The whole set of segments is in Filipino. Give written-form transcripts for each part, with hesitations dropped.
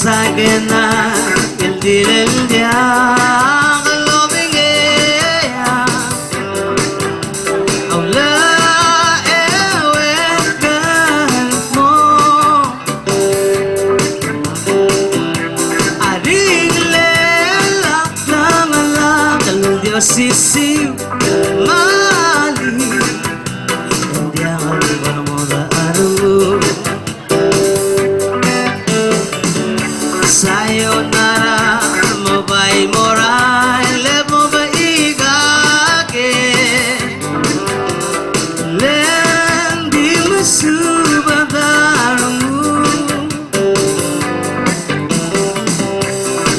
Sagena el día lo venga Aula calmo Arigle la kalau dia sisi mali dia kalau moda aru sayonara mobile morai le mobile gake lendi musubadaru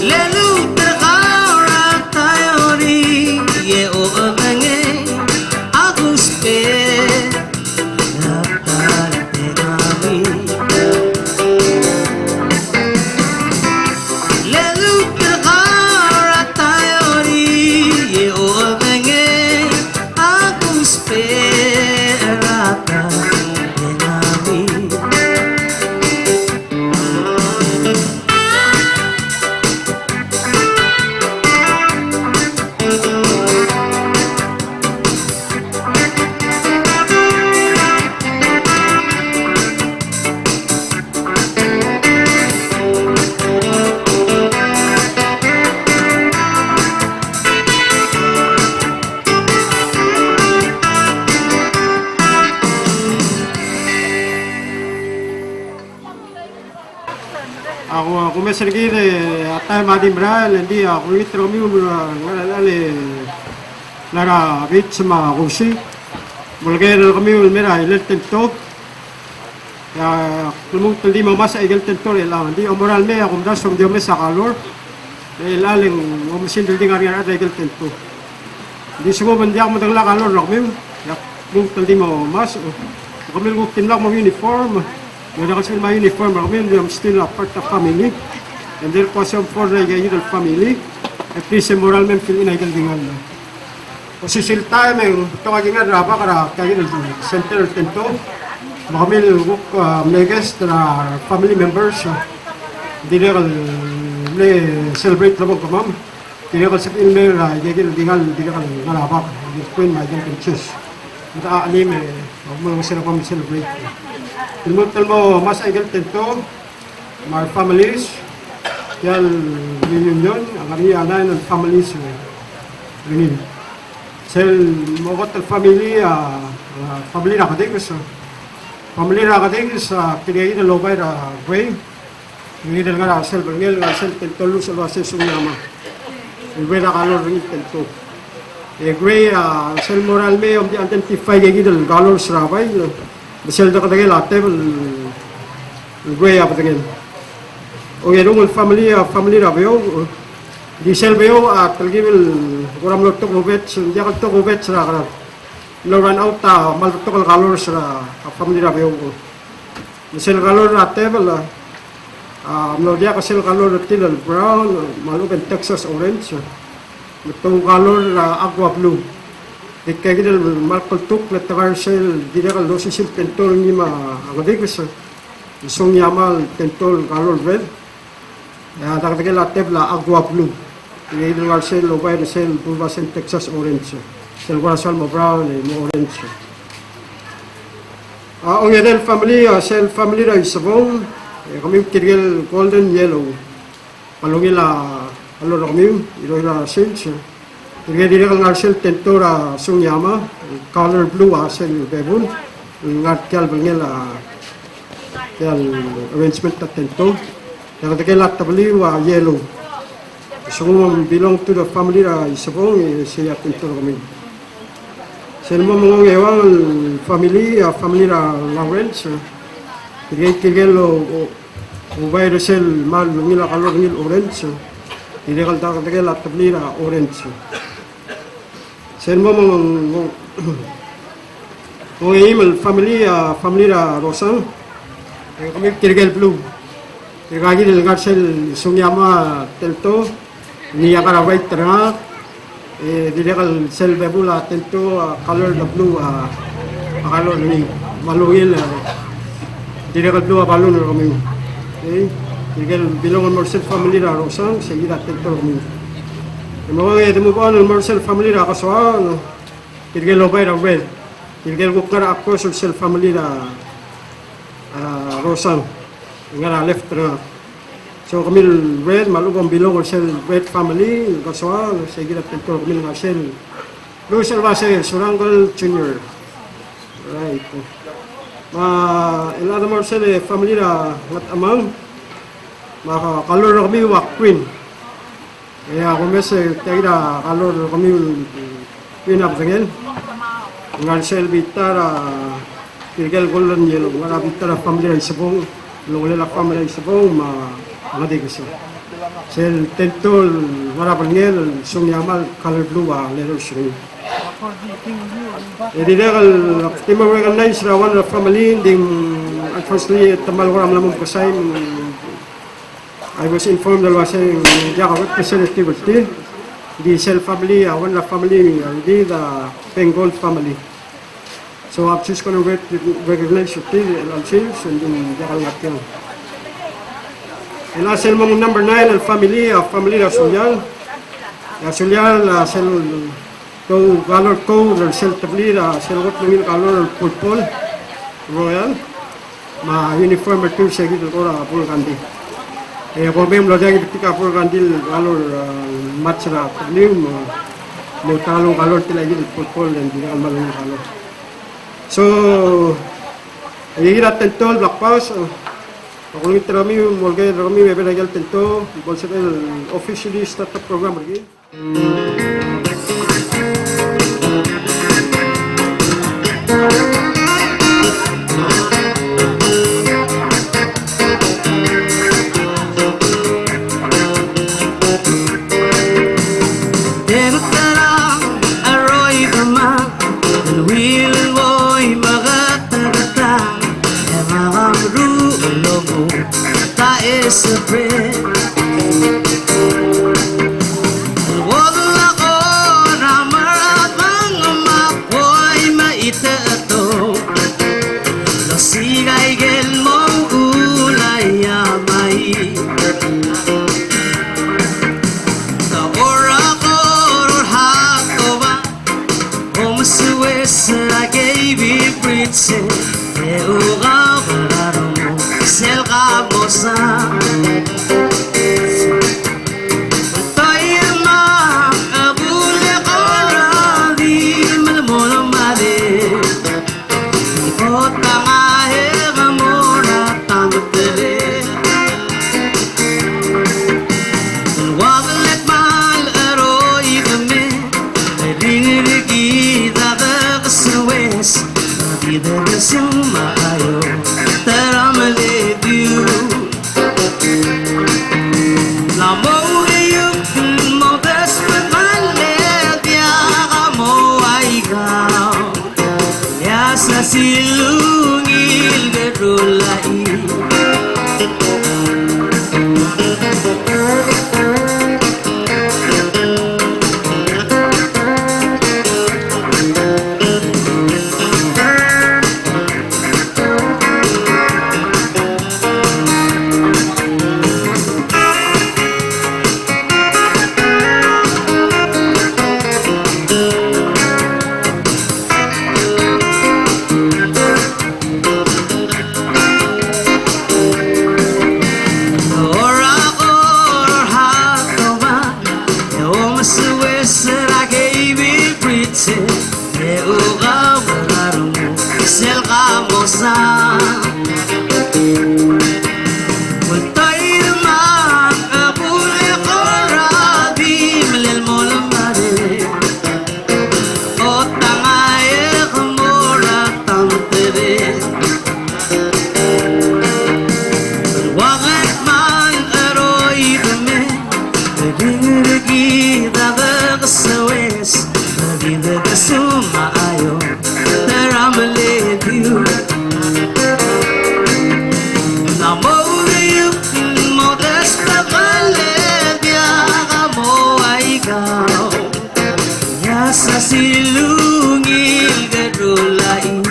lelu tegara tayori ye obange aguspe Ako kumesergire atay madimral hindi ako itromi ngalale lara bitsma kusi bulgero kami ulmera ilten top ya kulmung tindi mamasa ilten top ela hindi omoral me ako das som diome sa kalor elaling omisin tindi ngari ada ilten top di sumo bandi ako madagla kalor kami ya kulmung tindi mas kami nguk tinlak mo uniform. When I was in my uniform, I'm still a part of family. And therefore, I'm for the Gaydal family. At least, moral men feel in a Gaydal. Kasi silta yung tawagin nga raba kara Gaydal Center Tento. Makamil megas na family members. Hindi na celebrate naman ko, ma'am. Hindi na sa ilmer Gaydal Dingal, hindi na naraba. Hindi ko yung Gaydal choose. Mataalim huwag mo naman sila celebrate. Ilmutal mo mas ay tento my families, yan, reunion, ang ariana ng families, reunion. Sel, mokot ang family, family na katigis, family na katigis, pinagin na lobay na gray, pinagin nga na sel, bangil, nga sel, tentolo sa lasa sunyama. Gray na kalor rin tento. Gray, sel moral may, om di identify gagin, galor sa rabay, sel da katagil, ate, gray apa tingin. O yung family rabayo, di selbayo at talgimil kuram lotok ubet, di ako tok ubet sa karat. No run out maltok kalor sa family rabayo. Di sel kalor at table, no dia kasel kalor tilal brown, malukan Texas orange. Itong kalor aqua blue. Di kaya gidal malkol tuk na takar sel, di dia kalor si sil pentol ni ma agadigis. Isong yamal tentol color red. Takatagil latte la agua blue. Ini lugar sel lobay na sel pulva sel Texas orange. Sel guasal mo brown mo orange. Ang yadel family sel family ra isabong. Kami kirgel golden yellow. Palungil color kami ilo la sel. Kirgel dili kal sel tentora sung yama color blue sel bebun. Ngat kyal bangel yan arrangement na tento. Yang katikilat tabali yellow. So belong to the family na isabong siya tento kami. Sa mo mga ngewang family na Lawrence. Kigel ubay resel mal ngila kalor ngil orange. Hindi kalta katikilat tabali na orange. Sa mo mga email family na Rosang. Kami kirgel blue. Kirgagi nilgar sel sungyama tento. Niya kara white tera. Dilekal sel bebula tento color na blue. Color ni maluil. Dilekal blue color na kami. Kirgel bilongan Marcel family na Rosang. Sige tento kami. Mga demubuan ng Marcel family na kaswaan. Kirgel lobay na red. Kirgel kukara ako sa Marcel family na Rosang, nga left na. So kami red, malubang bilong or sel red family, kaswa, sa gila tento kami nga sel. Rosal Base, Surangal Junior. Right. Ilada mo sel family na ngat amang, makakalor na kami wak queen. Kaya kung mes, tayo na kalor na kami queen up tingin. Nga sel bitara, Kirgel golden yellow, mga bitara family ng sabong, lulila family ng sabong, mga digis. Sel tentol, marapal ngel, sungyamal, color blue, lero sring. Di dekal, timang recognize na one of family, ding, unfortunately, tamal waram lamang kasay, I was informed that was saying, Jakawat facility was the Sel family, one of family, the Bengal family. So I'm just going to recognize your LCs and then Jakalngat yan. And as mong number 9, family na Sulyal. Sulyal, sel to color code, sel tabli, sel what lungil color purple, royal. Ma-uniform or two segit ko na puro kandi. Kung may mlodang ipitika puro kandi, color match na tabli, mo talong color tila yun purple, and hindi na kalmalong color. So, ayun natin tentol, Black Pass. Kung ito kami, mulgay kami, may pinagyan tento. Bolsa officially start the program again. It's a bread. Wala ko na maramang mapoy maitato. Nasigay gel mo ulay amay. Taora ko hakoba. Omasuwes I gave it pretty. Euga bararo mo. Selga mosa. Silungil berulai sa silungil gadulai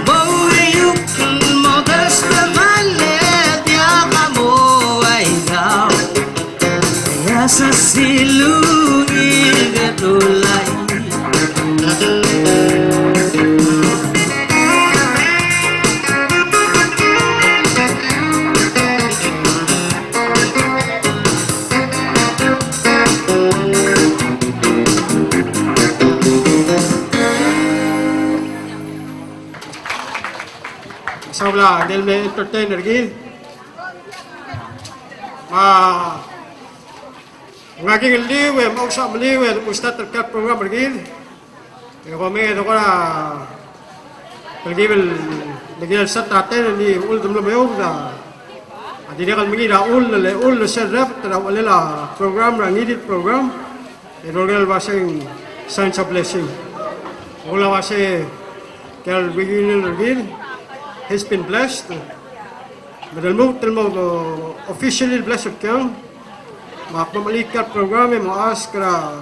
Bawayuk modas pamalit ya kamu ay ikaw Kaya sa silungil gadulai Sabla del me entertainer gid ngaging liwe mau sa liwe musta terkat program gid ko me do kora pergi bel sa taten ni ultum lo meu da adina kal mengi da ul serap tra walela program ra needed program erol wasing sense of blessing ola wase kel beginner gid has been blessed. Madalmo officially blessed kang makmamalikat programe mo askra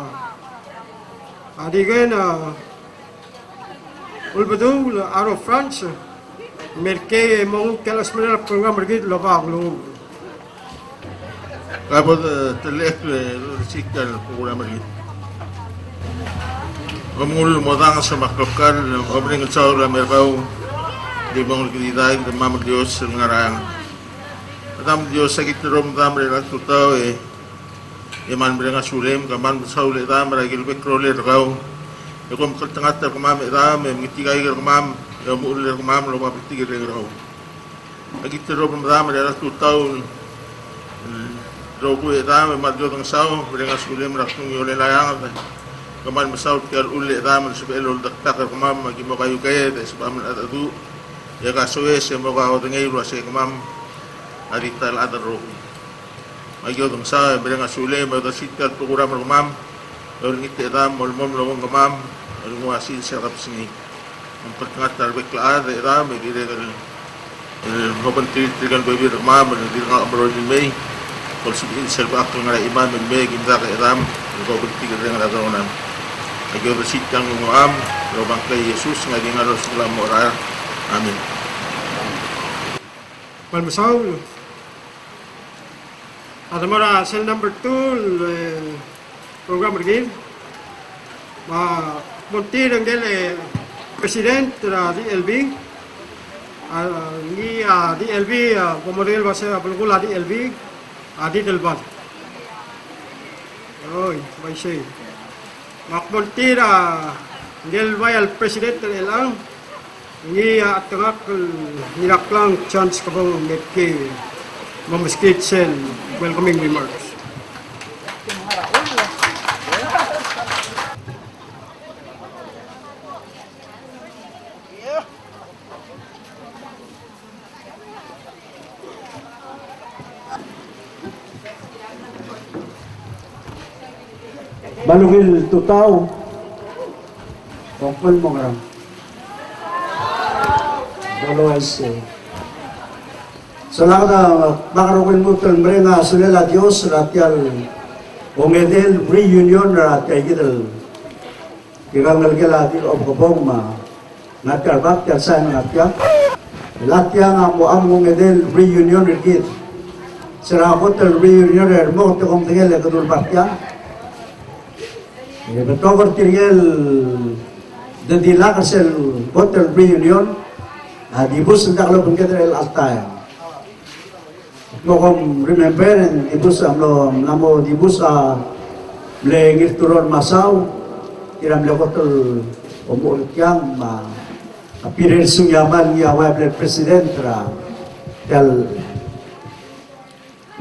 adigen ulbadu out of France merke mo kelas mena program bergit loba lu Kapag telek sikal program bergit Kamul mo dang sa makapkal obring sa merkau di bang kita kita mama Dios ngarang Adam Dios sakit rom dam rela tutau iman berenga sulem kaman saule dam ragil bekrole rau yakum kaltangat kamam dam mitigai kamam ya muul kamam lo mapitigai rau sakit rom dam rela tutau rogu dam madyo tang sau berenga sulem rakung yole layang kaman masaut kal ulle dam sebelul daktak kamam magimo kayu kaya sebab adu ya kasoe se mo ka otengay ro se kamam arital adaro magyo dong sa berenga sule mo da sitkal program kamam or ngite dam mol mom lo kamam or mo asin se rap sini ang pagkat tarbek la de dam gire gal mo banti tigal bebi kamam di nga amro ni may kol subin sel ba ko ngara iman men may ginda ka dam ko banti gal nga adaro nam magyo da sitkal kamam lo bang kay Jesus nga ginga rasul mo ra amin Palmasaw. At mara cell number 2 program begin. Munti ng del president ra DLB. Ni di LV pemodel bahasa pelukul di LV di Delban. Oi, baik. Makmontir del bayal president elang ni atengak nilaklang chance kabang metke memaskit sen welcoming remarks. Balugil tutaw. Kongpol mo nga. Otherwise, salamat na makarugin mo ito nga sulila Diyos ratyal umedel reunion ratyal gital kirangal gila di obkabong ma natyal batyal sa natyal latya nga mo ang umedel reunion rigid sira hotel reunion mo ito kong tingil kadul batyal betokor tingil dadila kasel hotel reunion dibus ng daklo pun kita el altay. Mokom remember and dibus amlo namo dibus mlengir turun masaw tiram lekotol omul kyang ma apirer sungyaman ya wabler president ra tel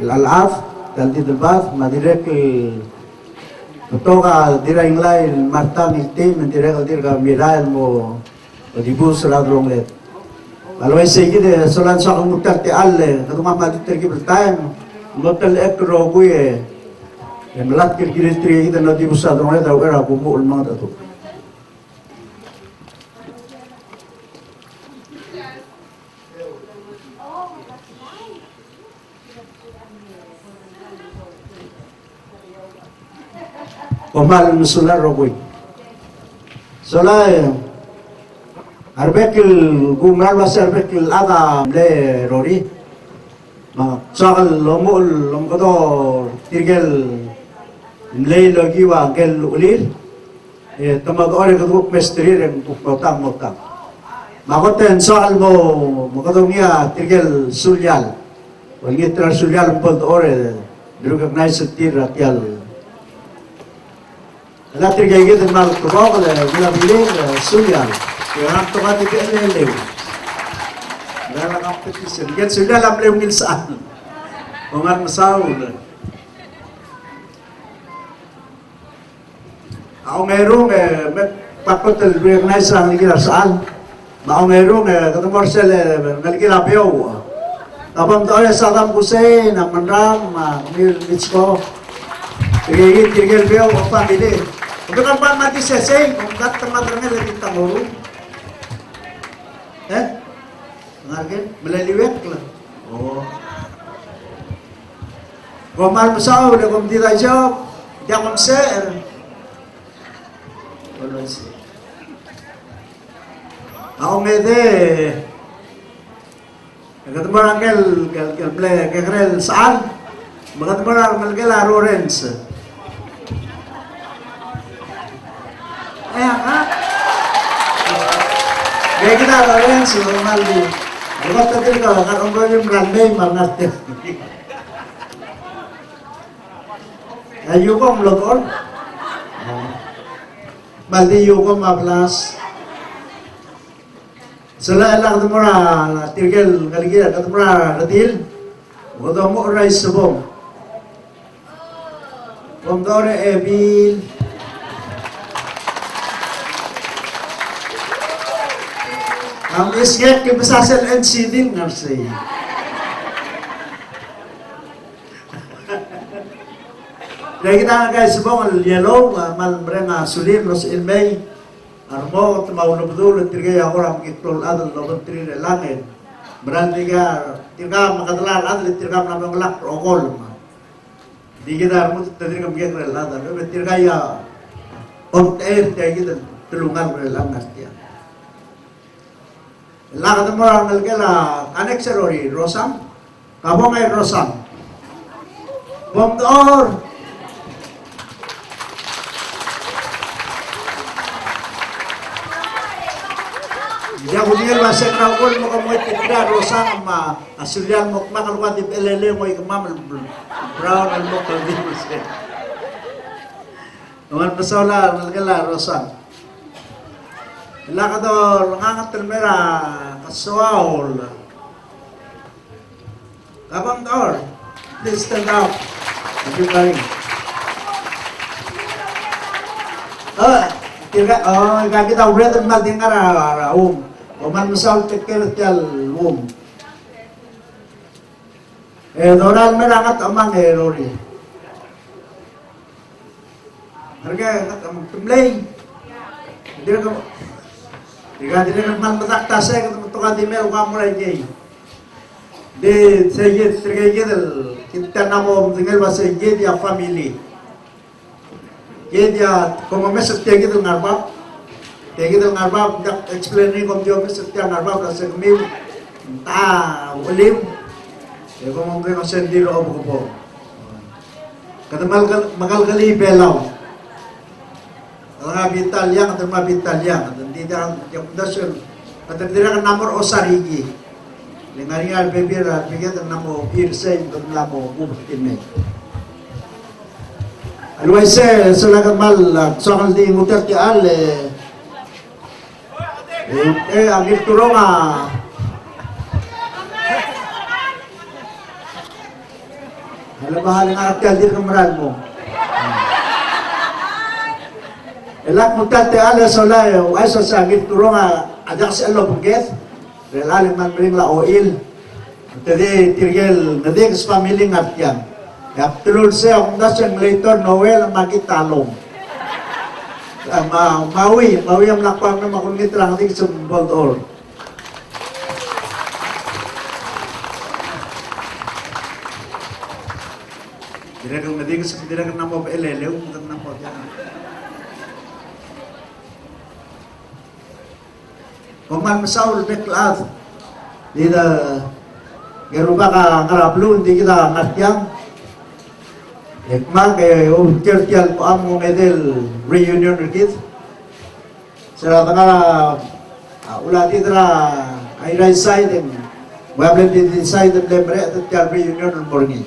alaf tel didbat madirek toka diraing lain martang itim direk dirga mirail mo dibus radrong let. Alway sige de solan sa kumutar ti alle kaduma malit tergi bertime motel ekro guye en lat kirkiri tri ida no di busa drone da era bumul mga datu Omal musular rogoy solay arbekil gumral was arbekil ada le rori ma sakal lomol lomgodo tirgel le logi wa gel ulir tamag ore ko pestri ren putang motang magoten sakal mo magodongia tirgel sulyal wali tra sulyal pod ore recognize tir ratyal la tirgel gid mal ko le bila biling sulyal Kaya to ka di PLL. Dala competition. Yan sila alam lang yung saan. Mga masaw. Ako mayroong pakotel recognize ang ligila saan. Ako mayroong katumor sila naligila piyaw. Tapang tayo sa Saddam Hussein, ang Manram, Mitsko. Tigil piyaw ang pamili. Kung ka pa mati sesay, kung kat tamadrangan lagi tamuro. Ngargen melaliwet lah. Oh. Gomal masaw le kom dila job, jamon ser. Kolos. Ako mede. Nagatumarang kel play kegrel saan? Magatumarang malgela Lawrence. Ha? Kaya kita kalian si Ronaldo. Lepas tadi kalau kan orang yang berandai marnate. Ayo kong lokor. Baldi yuko mablas. Selain lang tumura tirgel kaligya tumura natil. Wado mo rice sabong. Komdore ebil. Ang isget kibasasal and sidin ngarsay. Kaya kita nga guys, sabong yellow, malbre nga sulir, los ilmay, armo, tumawulubdul, tirgay ako ram kitol adal, lobon tirire langin. Berarti ka, tirgam, makadalar adal, tirgam namang lak, rokol. Di kita, armo, tirgam geng rel adal. Tirgay, on air, kaya kita, tulungan rel angas tiyan. Lakad mo ang nalgala, anexerori, Rosam, kabo may Rosam. Bomdor! Ya kuningal masa krawol mo kamoy tikda rosa ma asulyan mo makalwa di pelele mo ikmamal brown al mo kaldi mo se. Naman pasola nalgala rosa. Ila ka do ngangat termera kasuaol. Kabang door. Please stand up. Thank you very much. Kita udah tempat dengar Oman misal tekir tial doral merangat amang rori. Harga amang tumlay. Dia man matak tasay ketemu tukang di mel kamu lagi. De saya terkejut kita namo dengar bahasa dia family. Dia como mesej tiagi del ngarbab. Tiagi del ngarbab dak explaining como dia mesej tiang ngarbab rasa kami ta ulim. Ya como me sentir obo obo. Kata magal kali belau. Ang Italian at mga Italian, hindi na yung dasyon, at hindi na namor o sarigi. Lingari nga bebira, bigyan ng namo pirsay, doon lang mo bubutin na. Always sulagan mal, sokal di muter ti al, ang ituro nga, halabahalin nga natin, di kamaran mo. Elak mutate ala solayo ay sa sagit turo nga adak si alo puget relalim man bring la oil tadi tirgel nadik family ngatyan yap tulul se ang nasang later noel magitalong mawi ang lakpang na makunit lang dik sumbol or diragang nadik sa diragang namo elelew namo yan. Kuman masaul beklat di da geruba ka ngarablu di kita ngatyang ekma ke tertial ko am ngedel reunion kit sera tanga ulati tra ay right side and wable di side and lebre tertial reunion morning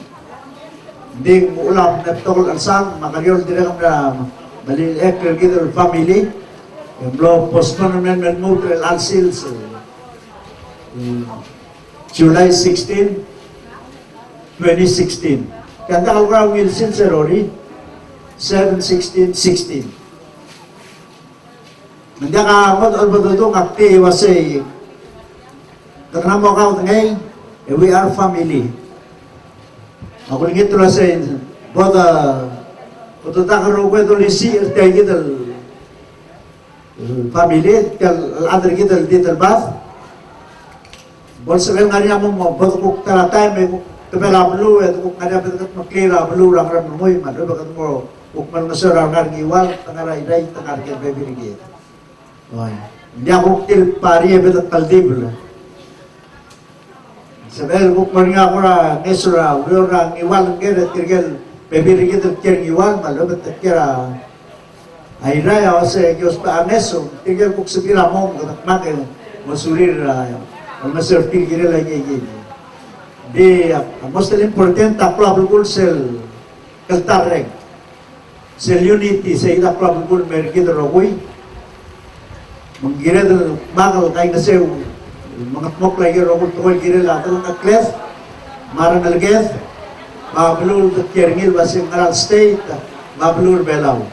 ding ulam neptol alsang makaryon dire kam bali ek kita family yung blow postponement and move to El Alcils July 16, 2016. Kanda ako ka Wilson Serori 7-16-16. Nandiya ka ako albadodong akti iwasay karena mo ka ngay we are family. Ako ningit tula sa boda kututakaro ko ito lisi ertay gital family kal adar kita di terbath bol sebel ngari amo mo bot ko kala time ko tebela blu et ko kada betat makira blu lang ram moy man do bakat mo ukman masura ngar giwal tangara idai tangar ke bebi gi oy dia ko til pari betat kaldibl sebel ukman nga ko ra nesura blu ra giwal ngere tirgel bebi gi tir giwal mal do betat kira ay raya ose Diyos pa aneso tigil kuk sabira mo make masurir maserti gire lagi di most important ta probable sel kaltareng sel unity sa ida probable merkid rogoy manggira del bakal kay na sew mga mok lagi rogoy toy gire la tong atlet marang algeth bablur kerngil basing aral state bablur belaw.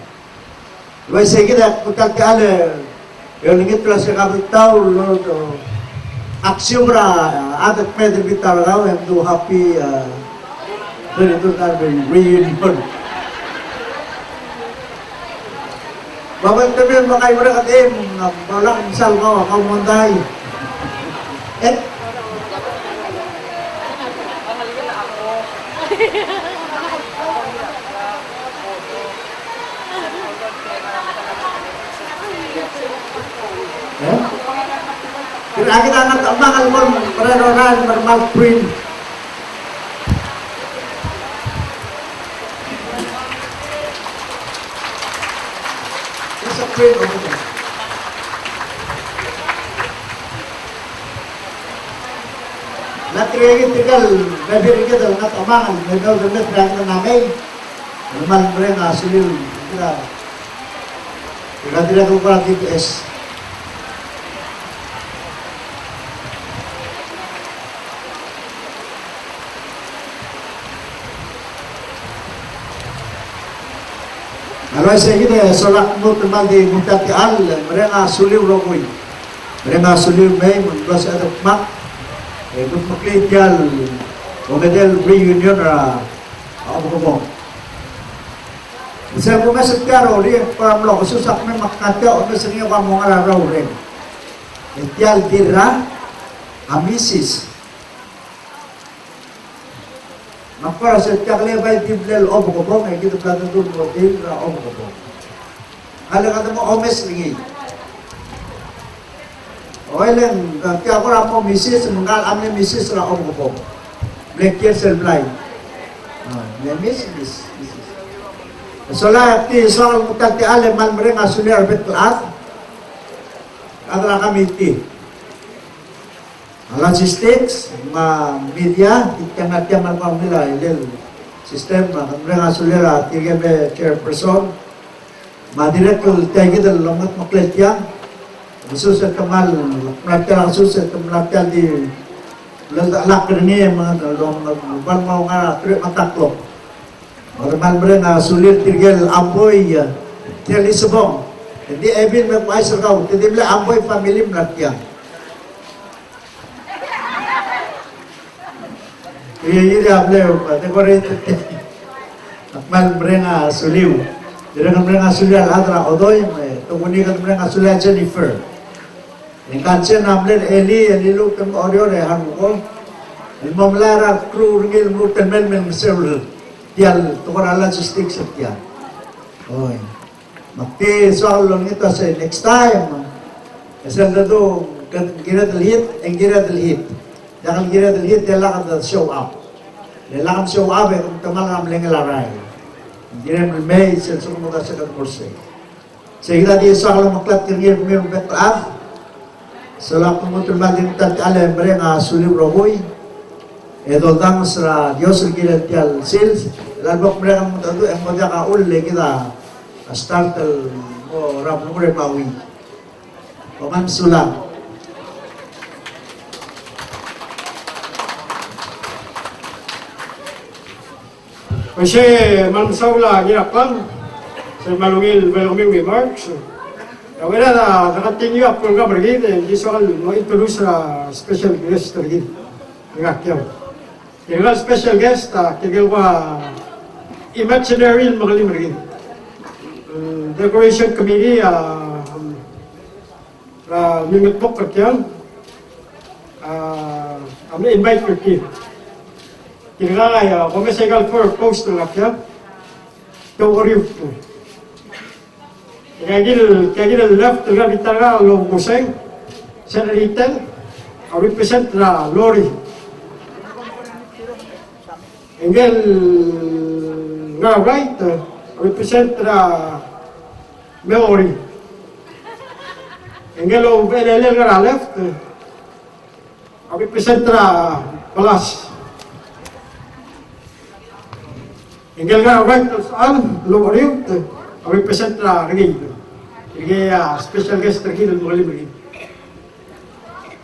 Why say kita pagkakala yung lingit pala sa kabitaw aksyon ra adat pwede bitaw raw and do happy reunion. Babal kami mga kayo rin katim walang misal ko kaumunday Kira kita anak abang almor peredoran normal print. Sa print Latriyagin tigal, nabirigid ang natamangan, nanaw damit rang na namay. Naman mo rin asulil, tira ko para TPS. Alay sa kita, solak mo teman di mutati al, mereka asulil rokoy. Mereka asulil may, menggulas ada mak. Kung maklitial, Omedel reunion ako ko. Bisa ko mesej karo di para mlo susak me makatya o mesej niya ka mo araw rin. Etial dira amisis. Makara sa kakle bay tiblel o ko ay kita platan dun mo dira o ko. Ala mo omes ringi. Oilen kaya ko ramo misis mengal amne misis ra om ko. Black year sel blay. Misis. Sola ti soal mutati ale man mereng asulir betul at. Adra kami ti. Logistics, media, ikan-ikan man nila ilil sistem mereng asulir at tigebe chairperson. Madirekul tagi dal lomat makletya. Susunod kamal, nakita susunod kamal di lakar niya mga dalawang nagbalmaw nga mataklo. Normal mo rin na sulit tigil amboy tigil isubong. Hindi ebin magpaisar ka, hindi bila amboy family mlatya. Iya ableo, dekorate. Normal mo rin na suliw. Dira mo rin na suliw al-adra odoy, tungunikan mo rin na suliw Jennifer. Inkansi namlen Eli lu tem audio re hanko. Mamlara kru ngil mu temen men mesel tial tukar logistics setia. Oi. Makti soal long itu say next time. Asal dado gira del hit. Jangan gira del hit dia lakan show up. Dia lakan show up kung tamal namlen ngelarai. Gira may sel sumo da sa kursi. Sehingga dia soal maklat ngir mir betul. Salam kemudian majin tadi alam mereka sulim rohoi, edodang sera Dios kirim tial sales, lalu mereka mententu yang mereka kaul kita start orang mereka maui, paman sulam. Kasi mansaula girapan, sa malungil remarks. Wala na nakatingin ang program rin, hindi soal ma-introduce na special guest rin. Ngakyaw. Kaya special guest, kaya imaginary magaling rin. Decoration committee, mingat po kakyang, kami invite for kid. Kaya kumisegal for post ng kakyang, tawariw po. Kaya left na bitara lo kuseng sa retail represent na lorry. Engel na right represent na memory. Engel o LL na left represent na balas. Engel na right saan lorry represent na ringin. Kaya special guest lagi ng mga limit.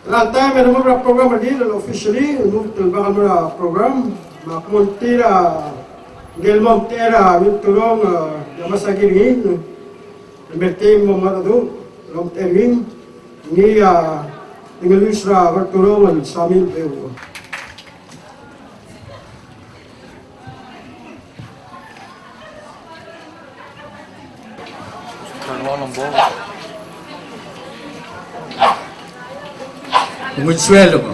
Lahat tayo, meron mga program lagi, officially, bakal mga program, mga kumontira, gelmong tera, yung tulong, yamasagirin, namerting mo mga ito, long terming, hindi, tingalus na bertulungan sa amin, pero, Consuelo ko.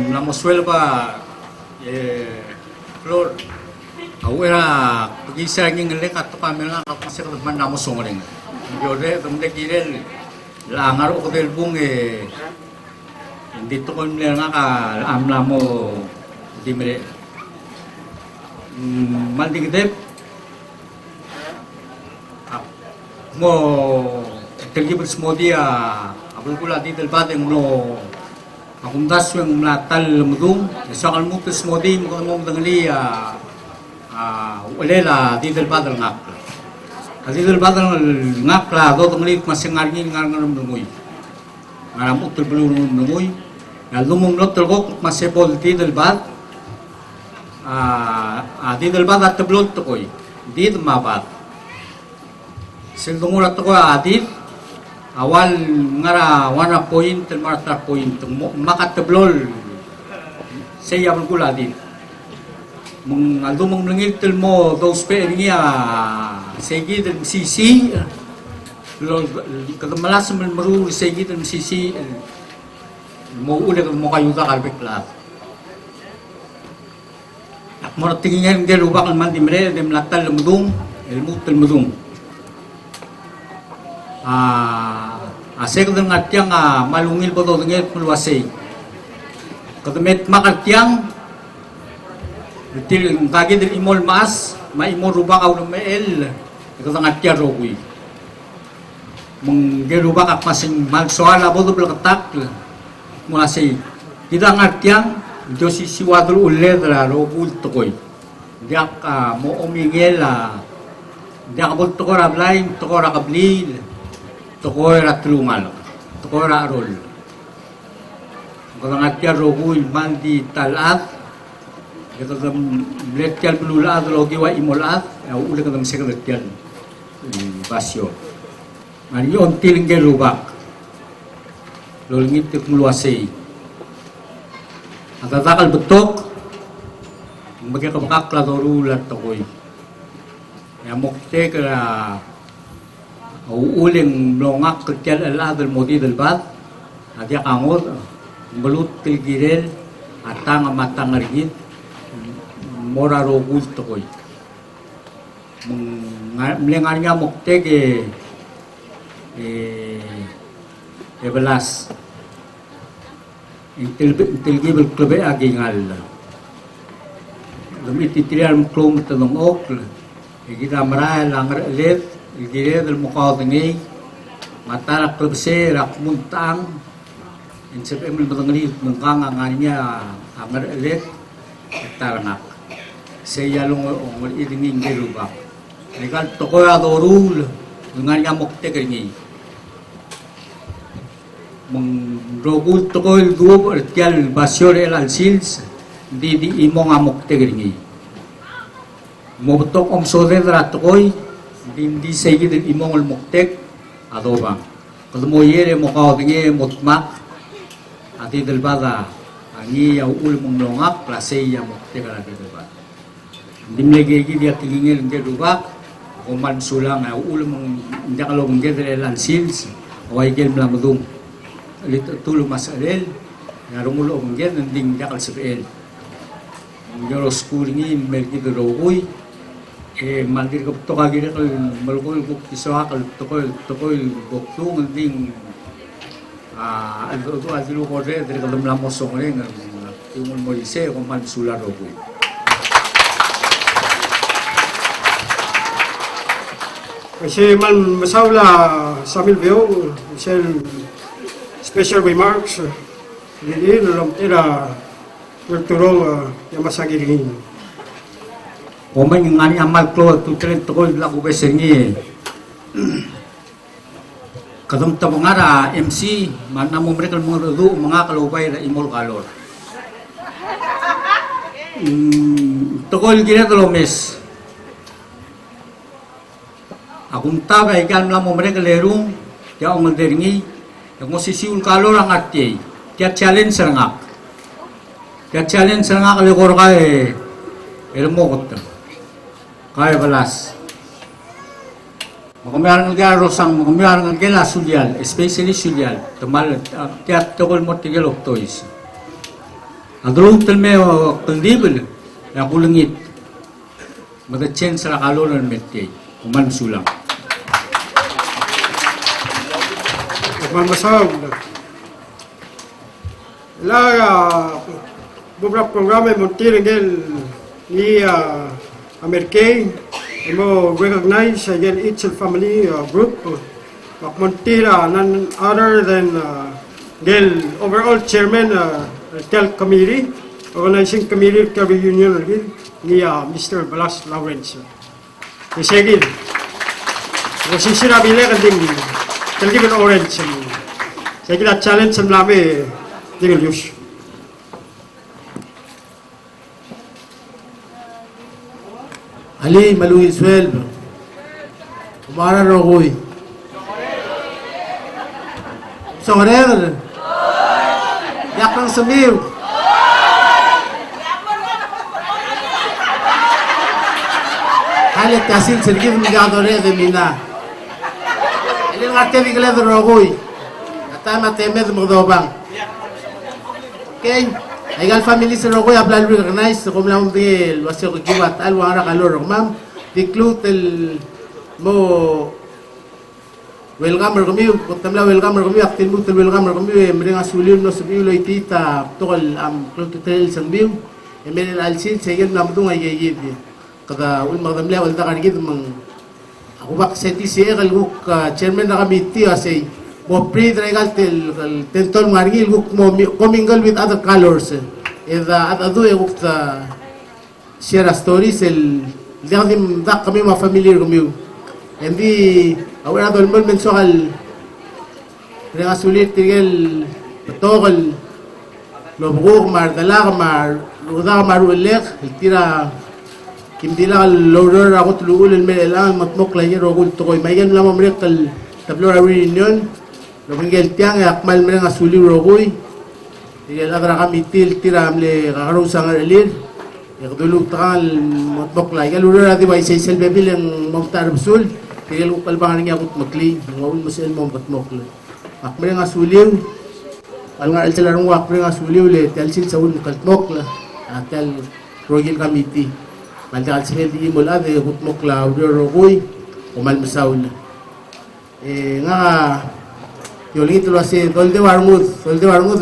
Namusuelo pa Flor. Awera pag-isa ng lekat to kami nga kapasir man namusong ring. Yore tumde kirel langar ko del bung hindi to kon nga ka amla mo di mere malding dep mo tergibut semodia abul kula di del bateng lo Akong dasweng mlatal lamudong, sakal mutus modim ko mong dangali ulela didel badal ngak. Didel badal ngak la do dangali masengarngin ngarngaram numoy. Ngaram utul belum numoy. Lumong lotel ko masebol didel bad. Didel bad at tablol to koy. Did mabad. Sildungurat ko adit. Awal ngara 1 point dan marta point makatablol saya bergula di mengaldo menglengit mo dos pe niya segi dan sisi lo kada malas meru segi dan sisi mo udah mo kayu ta kalbek la mo tingin ngel ubak man dimre dem latal mudung ilmu tel mudung asek dengan tiang malungil bodo dengan meluasai. Ketemet makan tiang, betul kaki dari imol mas, ma imol rubah kau nomel, ketengah tiang rogui. Menggerubah kak masing mal soal bodo belketak, meluasai. Kita ngartiang, josi siwadul ulle dara rogul tokoi. Dia mau omingel dia kabut tokor ablain, tokor akablil. Tokoy ratrungal, tokoy rarol. Kalau ngajar rogul mandi talat, kita dalam letial belulat logi wa imolat, udah kita mesti letial basio. Mari on tiling gerubak, lolingit tekmuluasi. Ada takal betok, bagi kebakak la dorulat tokoy. Ya mukte kera uling melongak kecil al-adil mudi del-bad adia kangod belut tilgirel atang matang rigid mora rogul tokoy melengarnya mukteg belas intilgibel klube agingal demi titirial mklum tanong ok kita marah langar elit Igire del mukhaw tingi mata klubse rak muntang insep emil batangli mengkang angannya anger elet tarnak saya long ongol idingin gerubak legal toko adorul ngannya mukte keringi mengrogul toko duo tial basyor el alsils di imong amukte keringi mobetok om sode dratokoi Hindi segi del imong al muktek adoba. Kalau mo yere mo kau tingi mutmak ati del bada ani ya ul mong longak klase ya muktek ala del bada. Dimlegi dia tingingil ngel rubak kuman sulang ya ul mong ndak kalau ngel del lansils awai gel melamudung. Lit tulu masalel ya rumulo ngel nding ndak al sebel. Ngelo school ni mergi del rogoy mandir ko to kagire ko malukol ko kiswa ko tokoy boktu ngding aldo azilu ko re dire ko lamla mosong re yung mo ise ko man sular ro ko kasi man masawla Samuel Bio special remarks dili lom tira kulturong yamasagirin Omeng ngani amal klo tu tren tokol lagu besengi. Kadang tabangara MC mana mo mereka mengerudu mga kalubay na imol kalor. Tokol gina tolomes. Akong tabay kan mo mereka lerung dia ongol deringi yang mo sisiul kalor ang ati. Dia challenge serangak. Dia challenge serangak lekor kay ilmu kot. Kaya balas. Makamiyar nga rosang makamiyar nga gela sulyal, especially sulyal. Temal tiat tokol mo tigel oktois. Adrong telme kaldibel ya kulungit. Madachen sa kalon mette kuman sulang. Mamasawag la beberapa program montiringel ni Amerikay mo recognize again each family group makmontira none other than Gel overall chairman Tel Committee, Organizing Committee ka reunion lagi ni Mr. Balas Lawrence. Isegil. Kasi sinabi nila kanting talagang orange. Segil at challenge sa mlami tinggal yus. Ali Malungil 12. Umara Rogoy. Songarel. Yakang Samiw. Halit Kasil Sergil Migadore de Mina. Ele ngarte bigla de Rogoy. Atama temed Mogdobang. Okay. Aigal family sa Rogoy hablan recognize como la de lo hace kibat al wara calor mam. Diklut el mo welcome kami kutamla welcome kami aktin mo tel welcome kami mring asulil no sabi lo itita tol am klotel sambiu emel alsil segel namdung ay yidi kada ul magdamla wal da kargid mang ako bak seti segal guk chairman na committee asay mo pre regal tel tentol margil guk mo commingle with other colors ida adu guk share stories el diadim da kami ma familiar kami hindi awal adol mo men soal renga sulit tigel togol lobgo mar dalag mar luda mar ulek tira kimdila loader ako tulul el melang matmok la yero gul tokoy mayan la mamrek kal tablora reunion lo mingel tiang akmal menga suli rogoy tigel adra kamitil tira amle garo sangar elir yakdulu takal matmok la yelo loader adi bay sel bebil yang momtar sul tigil ko kalbangan niya akot magli ngawin mo sa ilmong batmok le akmre nga suliw al nga alsalarong akmre nga suliw le telsil sa un kaltmok la atel rogil committee malda alsel di mula de batmok la udo rogoy umal masaul nga yoling ito si dolde warmud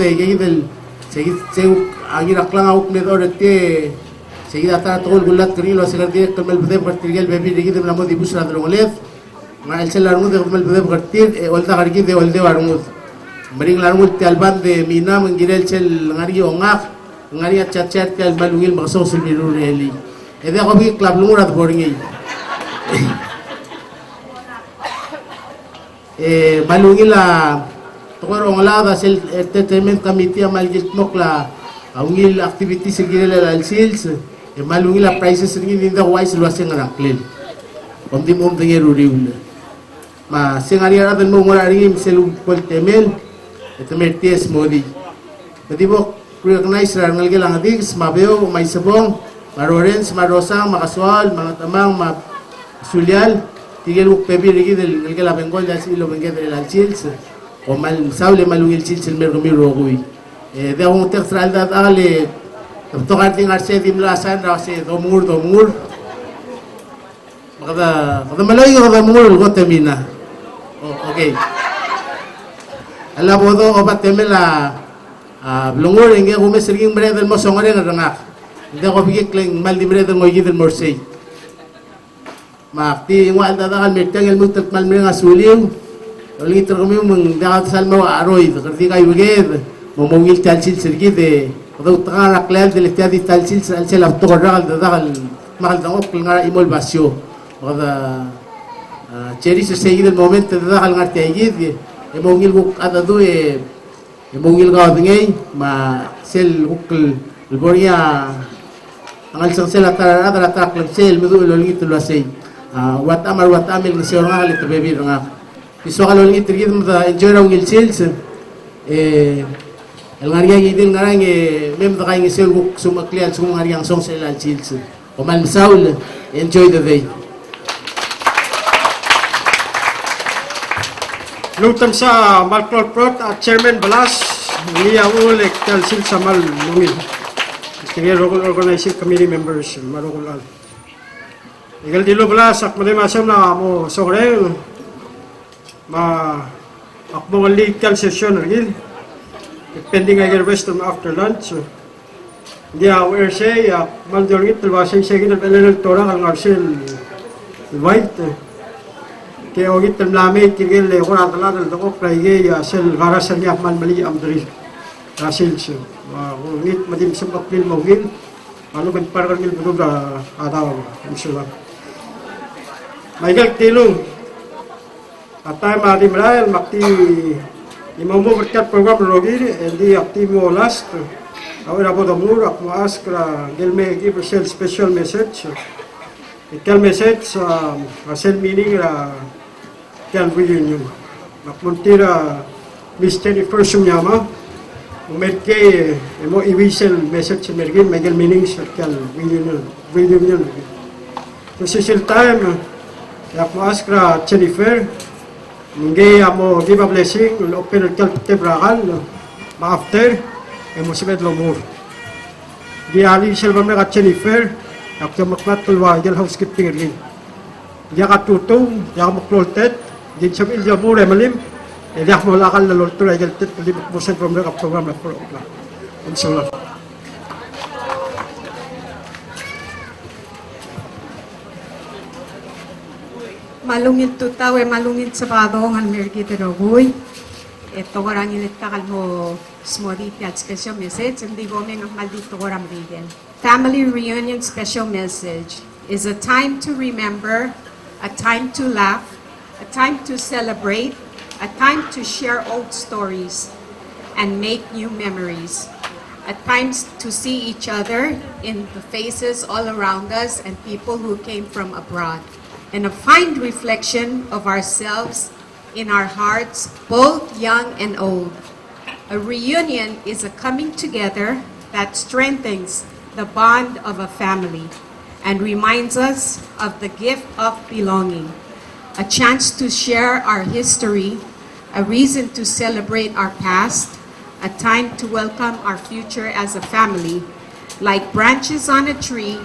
de gigil segit agir aklang awuk ne dorete segit ata tol gulat krilo segardi kamel bede partigel bebi digid namo dibus na dolonglet nga el larmud de mal bede partir olta gargi de olde warmud mering larmud te alban de mina mangirel sel ngari ongak ngari chat tel malungil makso sulmiru reli ede ko bi club lumurat boringi malungil la tokor ongla da sel entertainment committee malgil mokla aungil activity sigirel al sales malungil la prices ringi ninda wise luaseng ngaraklel omdi mom de ruriul ma sengariara den mo ngora ringi selu pol temel etemer ties modi dibo recognize ra ngalgel ang digs mabeo may sabong marorens marosang makaswal mga tamang sulyal tigel uk pebi rigi del ngalgel abengol ya silo bengel del alchils o mal saule malungil chils el mergumi rogui de un terstral da ale tocar ting arse dimla san ra se domur kada maloy kada mur go temina okay ala bodo obat temela blungor inge ko mesring mredel mo songare ngak de ko bigik leng mal di mredel mo yidel morsey makti wal da dal metang el mutat mal mrenga suliw oli terkami meng dagat salmo aroy kerti kay wiged mo mongil talsil sergi de do tara klel del estadi talsil sel to ragal da dal mal da ok ngara imol basyo kada cheri se seguir el momento de dal ngarte yid e mongil ko adadu e mongil ga dingay ma sel ukul boria angal sel atara klel sel medu lolingit lo asay wat amil ng siya nga kalit bebi nga piso ka lolingit rigid mo da enjoy raw ngil sales el ngaria gidil ngarang mem da kay sel ko sumaklian sum ngariang song sel al sales o man saul enjoy the day. Lutam sa Malcolm Prot at Chairman Balas, niya ulit kalsil sa Malungil. Tingin local organizing committee members, marukulan. Igal dilo Balas, ak masam na mo sore, akbong legal session rin. Pending ay rest after lunch. Hindi aware siya, mandorgit, talwasing siya ginapelal torang ang arsil white. ke ogit temlame tirgel le ora dala dal dok praige ya sel garasar ya man mali amdri rasil se wa ogit madim sembak pil mogil anu ben pargal mil budu da ada insyaallah Michael Tilung atay madim rael makti imamu berkat program logir di aktivo last awal abo damur akmo askra gelme give a special message. Ikel message asel meaning la kel reunion. Makmuntira Miss Jennifer Sunyama umerke emo iwisel message mergin megel meaning sa kel reunion. So social time yakmo askra Jennifer Mungkin amo give a blessing, open kel tebrakal, ma after, emo sibet lomur. Di ali selva mereka Jennifer, yakto makmat tulwa jel housekeeping rin. Dia katutong, dia makloltet, din sabil jamur emalim, dia molakal na loltur jel tet di makmusen from mereka program na program. Insyaallah. Malungit tutaw malungit sa padong ang mergit rogoy. Ito ko rang ilit kakal mo smoriti at special message. Hindi ko may maldito ko ram reading. Family reunion special message is a time to remember, a time to laugh, a time to celebrate, a time to share old stories and make new memories. At times to see each other in the faces all around us and people who came from abroad. And a fine reflection of ourselves in our hearts, both young and old. A reunion is a coming together that strengthens the bond of a family and reminds us of the gift of belonging. A chance to share our history, a reason to celebrate our past, a time to welcome our future as a family. Like branches on a tree,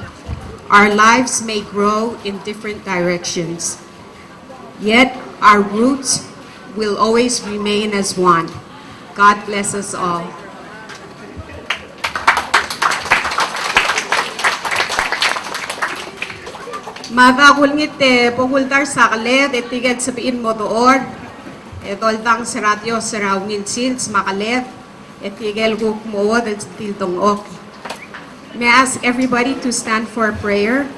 our lives may grow in different directions, yet our roots will always remain as one. God bless us all. Magagulngit pagultar sa kaled, tigad sabihin mo doon, doldang sa radyo sa raungin sils, makaled, tigel guk mo, dal tiltong ok. May I ask everybody to stand for a prayer?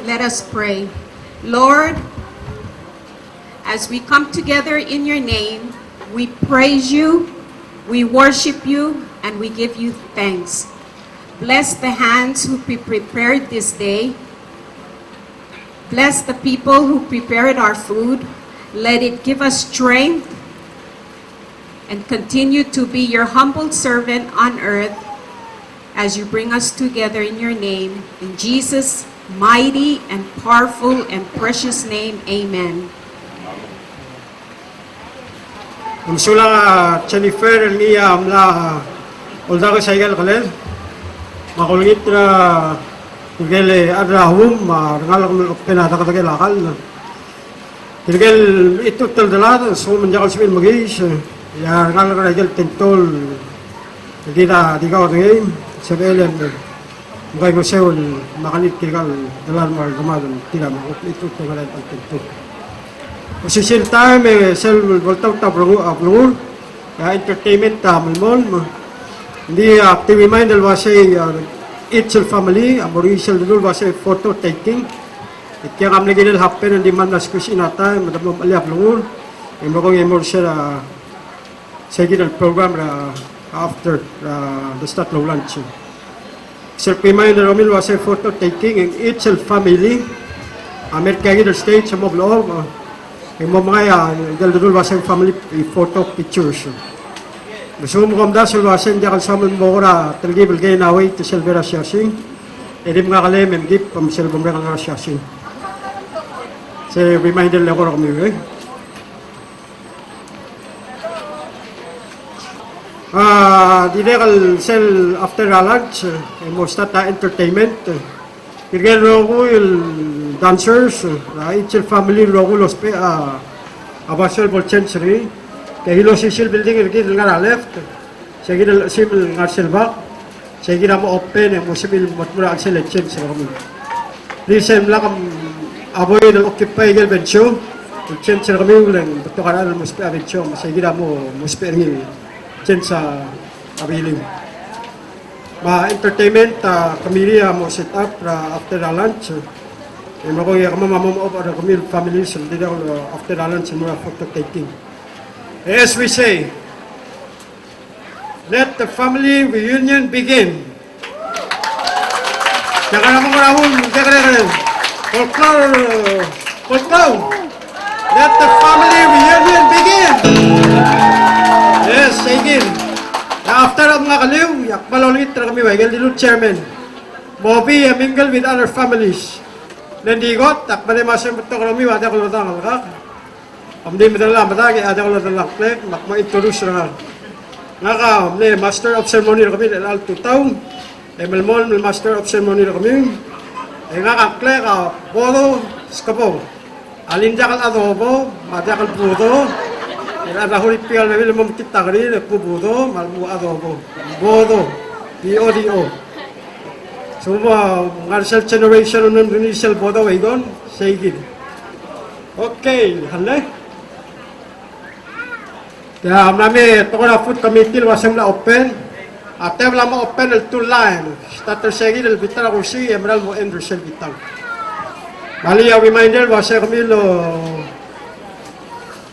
Let us pray. Lord, as we come together in your name, we praise you, we worship you, and we give you thanks. Bless the hands who prepared this day. Bless the people who prepared our food. Let it give us strength and continue to be your humble servant on earth as you bring us together in your name. In Jesus' mighty and powerful and precious name, amen. Unsula Jennifer niya amla ulda ko saygal kalel makulgit na tigel adrahum rangal ko penata ka tigel akal tigel itu taldala so manjakal sibil magis ya rangal ko tigel tentol kita digaw ngayon sebelen bagay ko sewol makalit tigel dalar mar gumadon tila mo itu tigel tentol Social time, sel voltaw ta blur, ya entertainment ta mulmon. Hindi active mind dal wasay each family, aborisal dul wasay photo taking. Itya kam lagi dal happen hindi man nas kusina ta, madam aliap lungur. Imo kong imor sa segidal program after the start of lunch. Self mind dal romil wasay photo taking in each family. America gidal state sa moblog. Yung mga dal-dul wasang family photo pictures. Gusto mo kumda sa wasang diyan saman mo ko na talgibal kayo na way to Silvera Siasing. Hindi mga kalemem gip pang Silvera nga Siasing. So reminder lang ko kami eh. Dinekal sel after lunch, mo start entertainment. Kaya ko yung dancers, each family logo los pe abasol bol century. Kaya hilo sisil building irgid nga left. Sige simple nga silva. Sige na mo open mo sibil matmura ang selection sa kami. Listen lang aboy ng occupy gel bencho. Chen sa kami ulang betul kan muspe bencho masih kita mo muspe ngil chen sa abiling. Ma entertainment kami mo set up after the lunch. Emo ko ya kama mamam of ada kami family sendiri after the lunch semua photo taking. As we say, let the family reunion begin. Jangan naman marahon, jangan. Folklore. Let the family reunion begin. Yes, again. After ang mga kaliw, yakpalolit na kami, wagel dilun chairman. Bobby, mingle with other families. Nandigot, takbalay masang beto kami, wada ko lutang alka. Amdi madala, matagi, ada ko lutang lakplek, makma-introduce na. Ngaka, master of ceremony na kami, al tutawng. Melmol, master of ceremony na kami. Ngaka, bodo, skapo. Alinda kal adobo, mada kal budo. Ada hulit pial nabi lemam kita kali, lepu budo, malbu adobo. Bodo, BODO. Semua ngarsel generation unun Indonesia bodo wegon, segid. Okay, halle. Ya, nami tokona food committee wasam la open. Atem lama open el two line. Starter segid el bitar kursi, emerald mo end resel bitar. Bali ya reminder wasa kami lo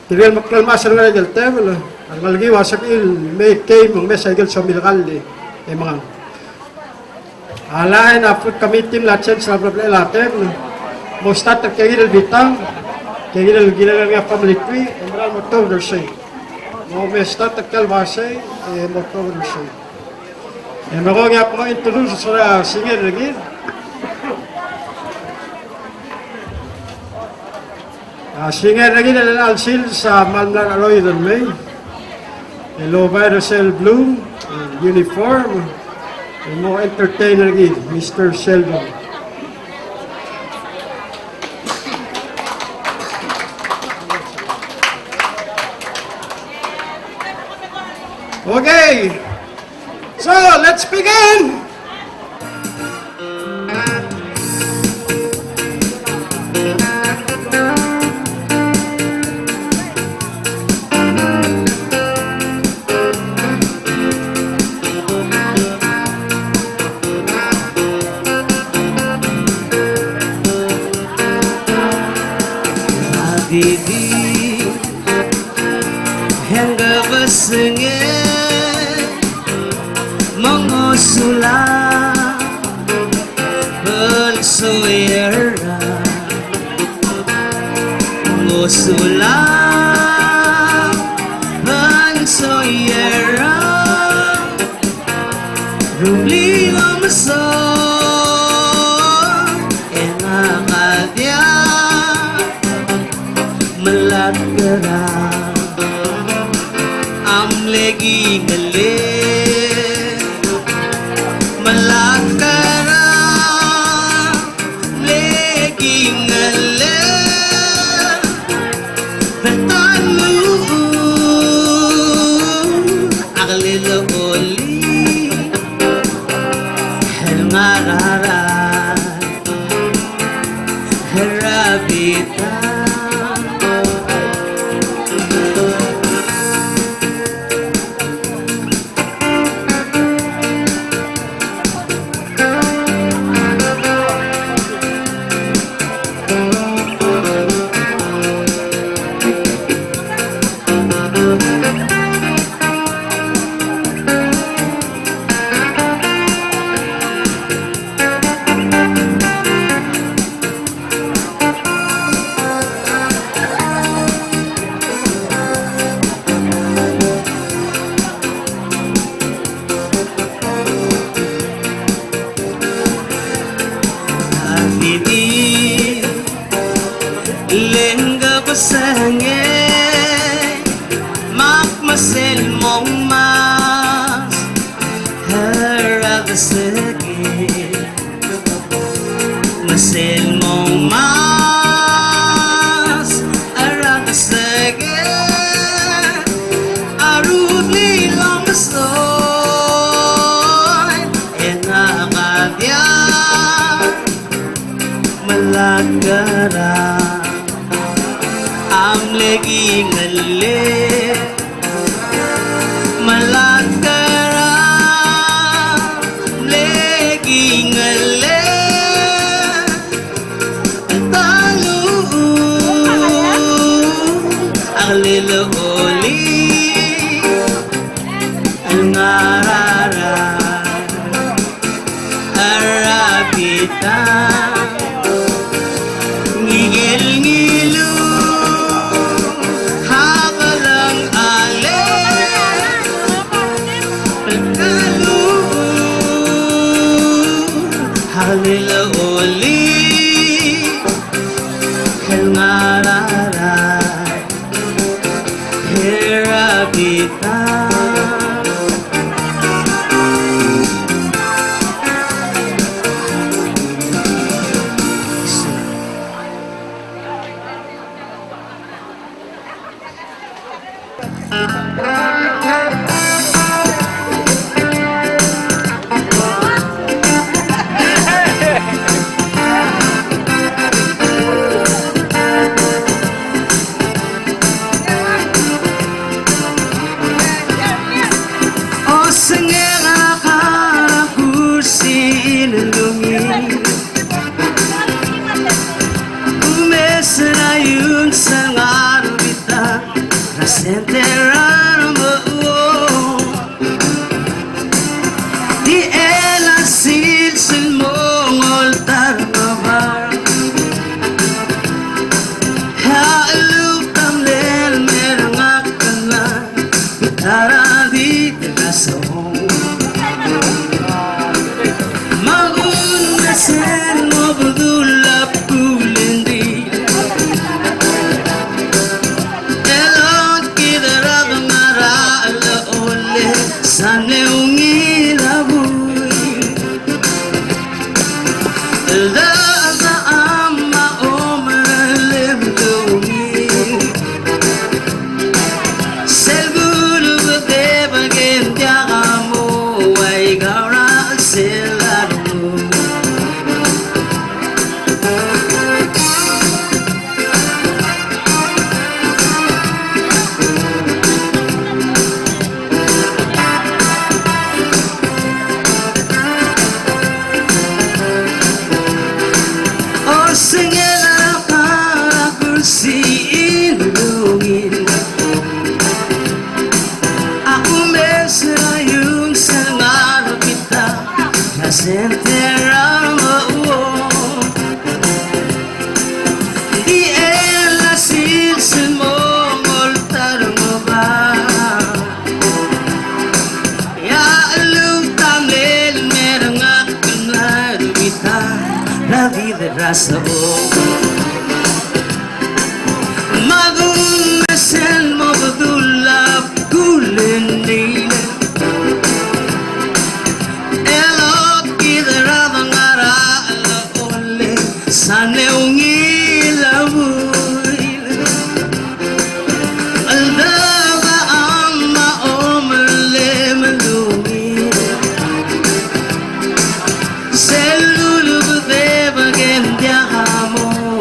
tirel maklal masal nga del table. Ang malgi wasa il may kay mong mesagel sa milkalde. Mga alain na food committee la chen sa problem latem. Mo starter kagil bitang. Kagil gila nga family tree, emerald mo to resel. Mo me starter kal wasa mo to resel. Mga nga po introduce sa singer lagi. Singer lagi na alsil sa Mandan Aloy dan May. Hello by Rosel Bloom, uniform. Mo entertainer lagi, Mr. Sheldon. Okay. So, let's begin! Habibi, hanggang basengin mengusula bersoyera mengusula bersoyera ruli lamso enak adia melagara amlegi ngale malakara legi ngale betanu aglilo oli helmarara herabita malakara amlegi ngalle malakara amlegi ngalle talu aglil oli ngarara arabita ngigil ngilu habalang ale pagkalu halil oli ngarara arabita Selulu bebe bagen dia amo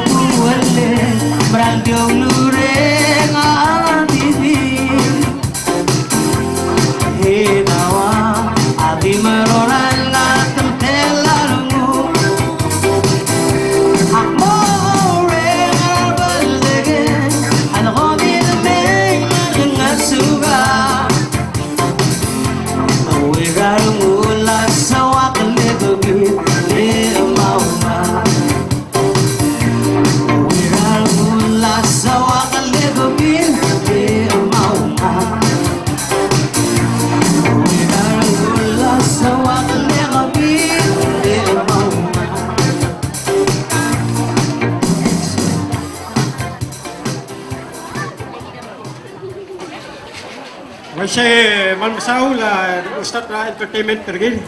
buwale Brandyong lureng adibi Hinawa Abi meroran ngatem telarmu Ako reng albaldegen Ano ko binameng nga suga Wiral mula sa wakalibagin Di mauna Wiral mula sa wakalibagin Di mauna Wiral mula sa wakalibagin Di mauna Kasi malmasaw la ustat na entertainment tergil.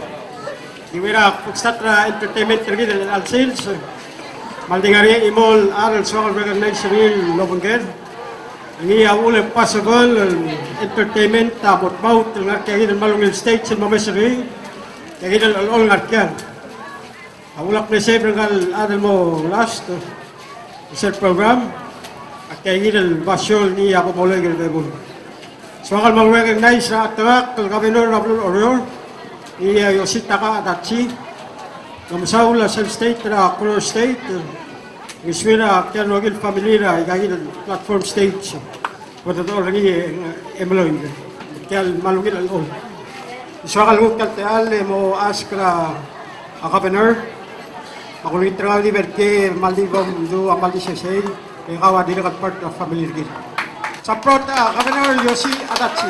Diwira ustat na entertainment tergil al sales. Maldingari imol aral soal recognition real lobongger. Ini awul possible entertainment tabot baut ngar kaya malungil stage in mamesri. Kaya all ngar kaya. Awulak na save ngal aral mo last set program. At kaya basyon ni ako mulai gilbebul. So akal mag-recognize na atrak kal Governor Raul Oriol ni Yoshitaka Adachi Gamsaw la Self State na Color State Iswira kaya nogil family na igagin platform stage Wadador ni Emeloy kaya malungil al-ol So akal ngukal teal mo ask na a Governor Makulit nga ni Berke Maldibom do Amali Sesay kaya kawadi na part of family rin Support Governor Yoshi Adachi.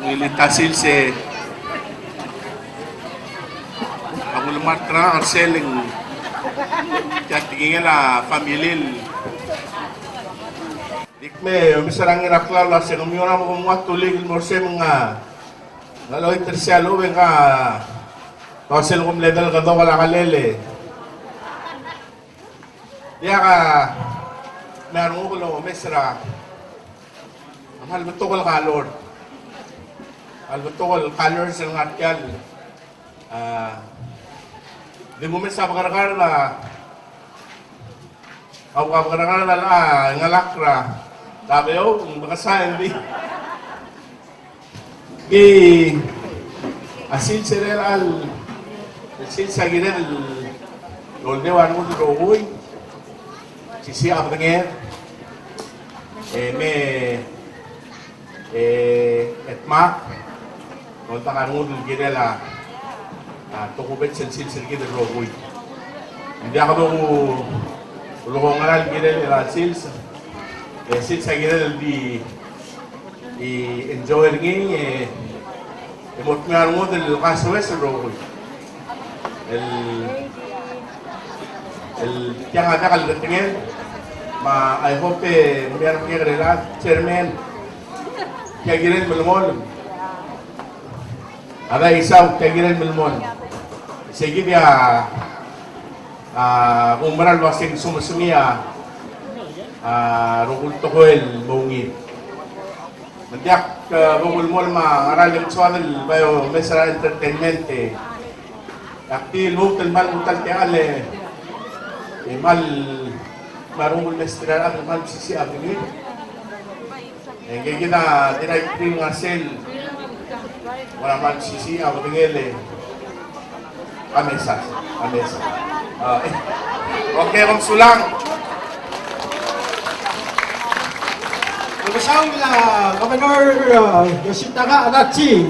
Ngilitasil si Pangulumatra Arceling Tiyatingin la familil Dikme, umisarang iraklaw la si Numiyona mo kumuha tulig morse mga Naloy tersyalo nga Kasi kung ledal ka daw wala kalele. Diya ka, meron ko lang mesra. Ang halbatokol ka, Lord. Halbatokol, colors ng atyal. Di mo sa pagkarakar na ako pagkarakar na ngalakra. Sabi yo, makasayan di. Asil serel Sin sa gilid, loldewan mo sa rogoy. Sisiya ang tingin. Etmak. Noltakan mo sa gilid la tukubit sa gilid rogoy. Hindi ako doon ulukong aral gilid la sils. Sils sa gilid i-enjoy rin imot nga mo sa kasuwes sa rogoy. Yang ada kalau datengin, I hope biar punya kerelat chairman, kayak gini belum ada isau kayak gini belum, segi dia umbral wasing sumusumia, rukul tokoel bungi, mendiak rukul mall aral yang soal bayo mesra entertainment Akti lutal mal utal teale mal marungul mestral ang mal sisi abini kaya kita directing ngasel wala mal sisi abini amesa okay kong sulang Gamsaw la Governor Yoshitaka Adachi